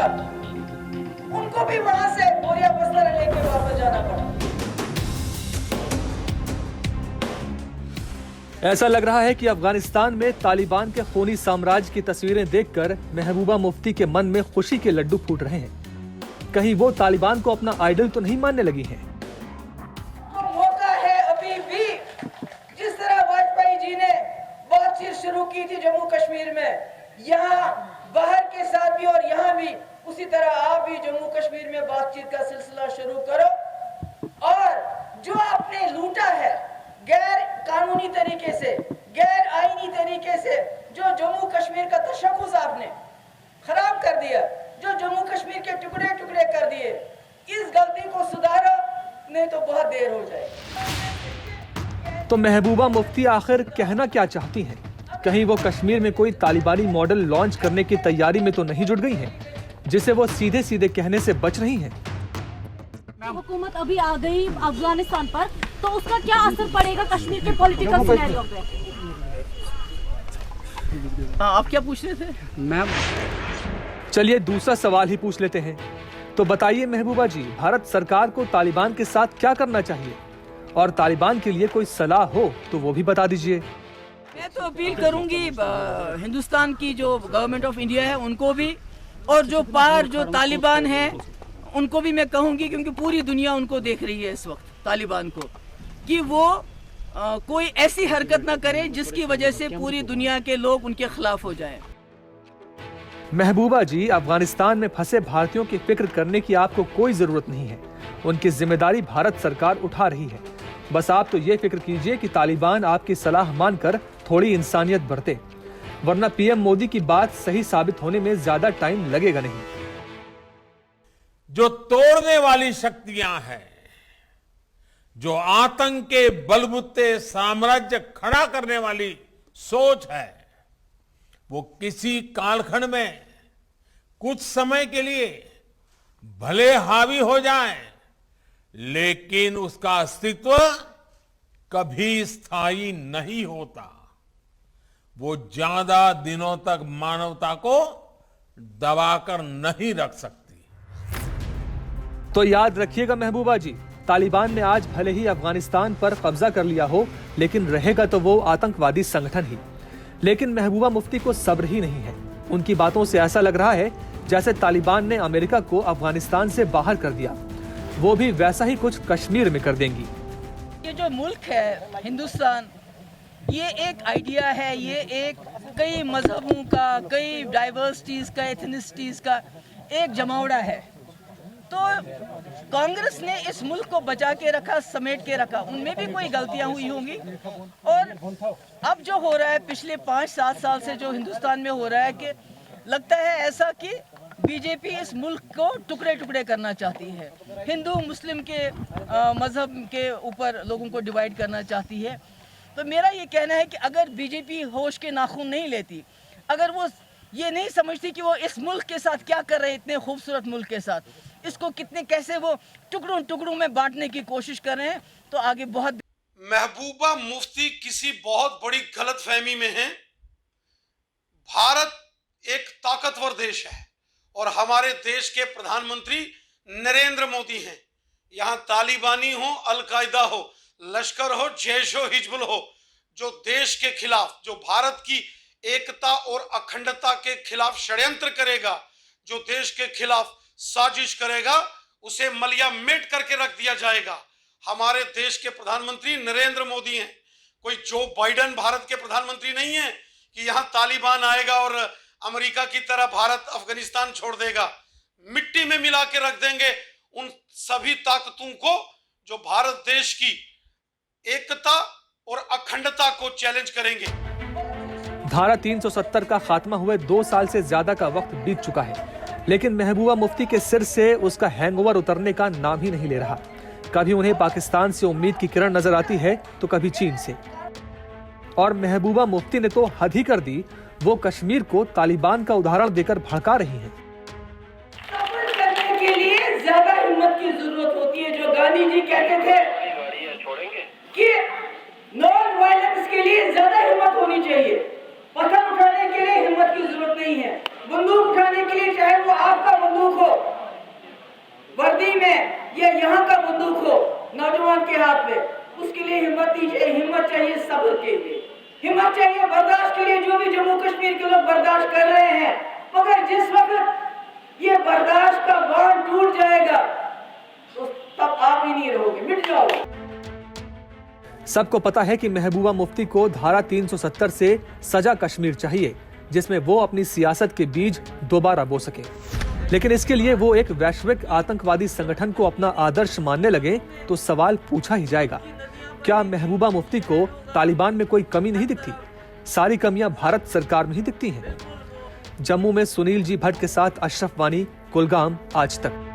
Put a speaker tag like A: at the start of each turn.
A: था, उनको भी वहां से बोरिया बस्तर लेके वापस जाना पड़ा।
B: ऐसा लग रहा है कि अफगानिस्तान में तालिबान के खूनी साम्राज्य की तस्वीरें देखकर महबूबा मुफ्ती के मन में खुशी के लड्डू फूट रहे हैं। कहीं वो तालिबान को अपना आइडल तो नहीं मानने लगी हैं?
A: तो मौका है अभी भी, जिस तरह वाजपेयी जी ने बातचीत शुरू की थी जम्मू कश्मीर में, यहाँ बाहर के साथ भी और यहाँ भी उसी तरह आप भी जम्मू कश्मीर में बातचीत का सिलसिला शुरू करो। और जो आपने लूटा है गैर कानूनी तरीके से, गैर आईनी तरीके से, जो जम्मू कश्मीर का तशक्कुस आपने खराब कर दिया, जो जम्मू कश्मीर के टुकड़े टुकड़े कर दिए, इस गलती को सुधारो, नहीं तो बहुत देर हो जाएगी।
B: तो महबूबा मुफ्ती आखिर कहना क्या चाहती हैं? कहीं वो कश्मीर में कोई तालिबानी मॉडल लॉन्च करने की तैयारी में तो नहीं जुट गई हैं, जिसे वो सीधे सीधे कहने से बच रही हैं?
C: हुकूमत अभी आ गई अफगानिस्तान पर, तो उसका क्या असर पड़ेगा कश्मीर के पॉलिटिकल सिनेरियो पे?
D: आप क्या पूछ रहे थे? मैम
B: चलिए दूसरा सवाल ही पूछ लेते हैं। तो बताइए महबूबा जी, भारत सरकार को तालिबान के साथ क्या करना चाहिए? और तालिबान के लिए कोई सलाह हो तो वो भी बता दीजिए।
D: मैं तो अपील करूंगी हिंदुस्तान की जो गवर्नमेंट ऑफ इंडिया है उनको भी, और जो पार जो तालिबान है उनको भी मैं कहूंगी, क्योंकि पूरी दुनिया उनको देख रही है इस वक्त तालिबान को, कि वो कोई ऐसी हरकत ना करे जिसकी वजह से पूरी दुनिया के लोग उनके खिलाफ हो जाएं।
B: महबूबा जी, अफगानिस्तान में फंसे भारतीयों की फिक्र करने की आपको कोई जरूरत नहीं है। उनकी जिम्मेदारी भारत सरकार उठा रही है। बस आप तो ये फिक्र कीजिए कि तालिबान आपकी सलाह मानकर थोड़ी इंसानियत बरते, वरना पीएम मोदी की बात सही साबित होने में ज्यादा टाइम लगेगा नहीं।
E: जो तोड़ने वाली शक्तियां हैं, जो आतंक के बलबूते साम्राज्य खड़ा करने वाली सोच है, वो किसी कालखंड में कुछ समय के लिए भले हावी हो जाए, लेकिन उसका अस्तित्व कभी स्थायी नहीं होता। वो ज्यादा दिनों तक मानवता को दबाकर नहीं रख सकती।
B: तो याद रखिएगा महबूबा जी, तालिबान ने आज भले ही अफगानिस्तान पर कब्जा कर लिया हो, लेकिन रहेगा तो वो आतंकवादी संगठन ही। लेकिन महबूबा मुफ्ती को सब्र ही नहीं है। उनकी बातों से ऐसा लग रहा है जैसे तालिबान ने अमेरिका को अफगानिस्तान से बाहर कर दिया, वो भी वैसा ही कुछ कश्मीर में कर देंगी।
D: ये जो मुल्क है हिंदुस्तान, ये एक आइडिया है, ये एक कई मजहबों का, कई डाइवर्सिटीज का, एथनिसिटीज का एक जमावड़ा है। तो कांग्रेस ने इस मुल्क को बचा के रखा, समेट के रखा। उनमें भी कोई गलतियां हुई होंगी, और अब जो हो रहा है पिछले 5-7 साल से जो हिंदुस्तान में हो रहा है, कि लगता है ऐसा कि बीजेपी इस मुल्क को टुकड़े टुकड़े करना चाहती है, हिंदू मुस्लिम के मजहब के ऊपर लोगों को डिवाइड करना चाहती है। तो मेरा ये कहना है कि अगर बीजेपी होश के नाखून नहीं लेती, अगर वो ये नहीं समझती कि वो इस मुल्क के साथ क्या कर रहे हैं, इतने खूबसूरत मुल्क के साथ, इसको कितने कैसे वो टुकड़ों टुकड़ों में बांटने की कोशिश कर रहे हैं, तो आगे बहुत।
F: महबूबा मुफ्ती किसी बहुत बड़ी गलतफहमी में हैं। भारत एक ताकतवर देश है और हमारे देश के प्रधानमंत्री नरेंद्र मोदी हैं। यहाँ तालिबानी हो, अलकायदा हो, लश्कर हो, जैश हो, हिजबुल हो, जो देश के खिलाफ, जो भारत की एकता और अखंडता के खिलाफ षड्यंत्र करेगा, जो देश के खिलाफ साजिश करेगा, उसे मलिया मेट करके रख दिया जाएगा। हमारे देश के प्रधानमंत्री नरेंद्र मोदी हैं, कोई जो बाइडेन भारत के प्रधानमंत्री नहीं है कि यहाँ तालिबान आएगा और अमेरिका की तरह भारत अफगानिस्तान छोड़ देगा। मिट्टी में मिला के रख देंगे उन सभी ताकतों को जो भारत देश की एकता और अखंडता को चैलेंज करेंगे।
B: धारा 370 का खात्मा हुए 2 साल से ज्यादा का वक्त बीत चुका है, लेकिन महबूबा मुफ्ती के सिर से उसका हैंगओवर उतरने का नाम ही नहीं ले रहा। कभी उन्हें पाकिस्तान से उम्मीद की किरण नजर आती है तो कभी चीन से। और महबूबा मुफ्ती ने तो हद ही कर दी, वो कश्मीर को तालिबान का उदाहरण देकर भड़का रही हैं।
A: सफर करने के लिए ज्यादा हिम्मत की जरूरत होती है। जो गांधी जी कहते थे कि नॉन वायलेंस के लिए ज्यादा हिम्मत होनी चाहिए, पत्थर उठाने के लिए हिम्मत की जरूरत नहीं है। बंदूक उठाने के लिए चाहे वो आपका बंदूक कभी में ये यहाँ का बंदूक हो नौजवान के हाथ में, उसके लिए हिम्मत चाहिए सब्र के लिए, हिम्मत चाहिए बर्दाश्त के लिए, जो भी जम्मू कश्मीर के लोग बर्दाश्त कर रहे हैं। मगर जिस वक्त ये बर्दाश्त का बांध टूट जाएगा तो तब आप ही नहीं रहोगे, मिट जाओगे।
B: सबको पता है कि महबूबा मुफ्ती को धारा 370 से सजा कश्मीर चाहिए, जिसमें वो अपनी सियासत के बीज दोबारा बो सके। लेकिन इसके लिए वो एक वैश्विक आतंकवादी संगठन को अपना आदर्श मानने लगे तो सवाल पूछा ही जाएगा, क्या महबूबा मुफ्ती को तालिबान में कोई कमी नहीं दिखती? सारी कमियां भारत सरकार में ही दिखती हैं। जम्मू में सुनील जी भट्ट के साथ अशरफ वानी, कुलगाम, आज तक।